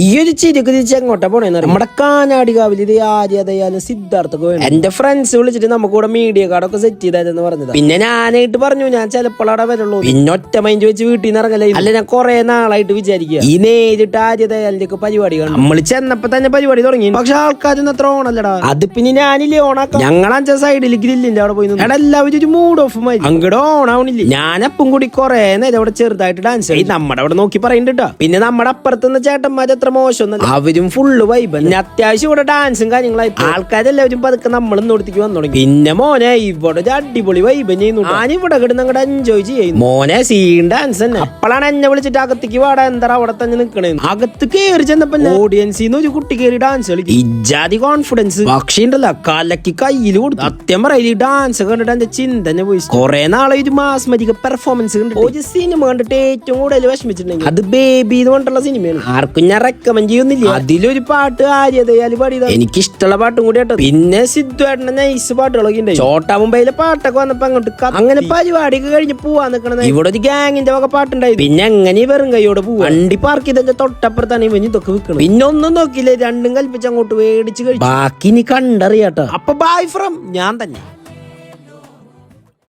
ഈ ഒരു ചിരിക്ക് തിരിച്ച് എങ്ങോട്ടാ പോണേന്ന് നമ്മുടെ കാനാടികാവിൽ ഇത് ആര്യാദയാലും സിദ്ധാർത്ഥക്ക് വേണം. എന്റെ ഫ്രണ്ട്സ് വിളിച്ചിട്ട് നമുക്ക് കൂടെ മീഡിയ കാർഡൊക്കെ സെറ്റ് ചെയ്തായിരുന്നു പറഞ്ഞത്. പിന്നെ ഞാനായിട്ട് പറഞ്ഞു ഞാൻ ചിലപ്പോൾ അവിടെ വരുള്ളൂ. പിന്നെ ഒറ്റ മൈൻഡ് വെച്ച് വീട്ടിൽ നിന്ന് ഇറങ്ങലേ. അല്ല ഞാൻ കുറെ നാളായിട്ട് വിചാരിക്കുക ഈ നേരിട്ട് ആര്യദയാലിന്റെ ഒക്കെ പരിപാടി കാണും. നമ്മൾ ചെന്നപ്പോ തന്നെ പരിപാടി തുടങ്ങി. പക്ഷെ ആൾക്കാരൊന്നും അത്ര ഓണല്ലടാ. അത് പിന്നെ ഞാനില്ലേ ഓണാക്കാം. ഞങ്ങൾ 5 സൈഡിൽ ഗ്രില്ലിന്റെ അവിടെ പോയി എടാ എല്ലാവരും ഒരു മൂഡ് ഓഫ് മതി. അങ്ങോട്ട് ഓണാവണില്ലേ. ഞാനപ്പം കൂടി കുറെ നേരം അവിടെ ചെറുതായിട്ട് ഡാൻസ് കളി നമ്മുടെ അവിടെ നോക്കി പറയുന്നുണ്ട്. പിന്നെ നമ്മുടെ അപ്പുറത്തുനിന്ന് ചേട്ടന്മാർ എത്ര മോശമൊന്നും അവരും ഫുള്ള് വൈബ്. പിന്നെ അത്യാവശ്യം ഇവിടെ ഡാൻസും കാര്യങ്ങളായി ആൾക്കാരെല്ലാവരും പതുക്കെ നമ്മൾ ഇന്നോടത്തേക്ക് വന്നു തുടങ്ങി. പിന്നെ മോനെ ഇവിടെ ഒരു അടിപൊളി വൈബ് ചെയ്യുന്നു. ഞാനിവിടെ കിടന്ന് അങ്ങോട്ട് എൻജോയ് ചെയ്യുന്നു. മോനെ സീൻ ഡാൻസ് തന്നെ. അപ്പോഴാണ് എന്നെ വിളിച്ചിട്ട് അകത്തേക്ക് വാടാ എന്താ അവിടെ തന്നെ നിക്കണേ. അകത്ത് കയറി ചെന്നപ്പോ ഓഡിയൻസിന്ന് ഒരു കുട്ടി കയറി ഡാൻസ് കളി. ഇജാതി കോൺഫിഡൻസ് പക്ഷേ ഉണ്ടല്ലോ കലക്കി കയ്യിൽ കൊടുത്തു. സത്യം പറയില്ല ഈ ഡാൻസ് കണ്ടിട്ട് എന്റെ ചിന്തനെ പോയി. കുറെ നാളെ ഒരു മാസ്മരിക പെർഫോമൻസ് കണ്ടിട്ട് ഒരു സിനിമ കണ്ടിട്ട് ഏറ്റവും കൂടുതൽ വിഷമിച്ചിട്ടുണ്ടെങ്കിൽ അത് ബേബി എന്ന് പറഞ്ഞിട്ടുള്ള സിനിമയാണ്. ആർക്കും ഞാൻ റെക്കമെൻഡ് ചെയ്യുന്നില്ല. അതിലൊരു പാട്ട് ആര്യദയാല് പാടിയതാണ്. എനിക്ക് ഇഷ്ടമുള്ള പാട്ടും കൂടി കേട്ടോ. പിന്നെ സിദ്ധുവേട്ടന്റെ നൈസ് പാട്ടുകളൊക്കെ ഉണ്ട്. ചോട്ടാ മുംബൈയിലെ പാട്ടൊക്കെ വന്നപ്പോ അങ്ങോട്ട് അങ്ങനെ പരിപാടിയൊക്കെ കഴിഞ്ഞ് പോവാൻ നിക്കണത്. ഇവിടെ ഒരു ഗ്യാങ്ങിന്റെ വക പാട്ടുണ്ടായി. പിന്നെ എങ്ങനെ വെറും കൈയോടെ പോവാ. വണ്ടി പാർക്ക് ചെയ്തതിന്റെ തൊട്ടപ്പുറത്താണ് ഇവന് ഇതൊക്കെ വെക്കണം. പിന്നെ ഒന്നും നോക്കിയില്ലേ രണ്ടും കൽപ്പിച്ച് അങ്ങോട്ട് മേടിച്ച് കഴിച്ചു. ബാക്കി ഇനി കണ്ടറിയാട്ടോ. അപ്പൊ ബൈ ഫ്രം ഞാൻ തന്നെ.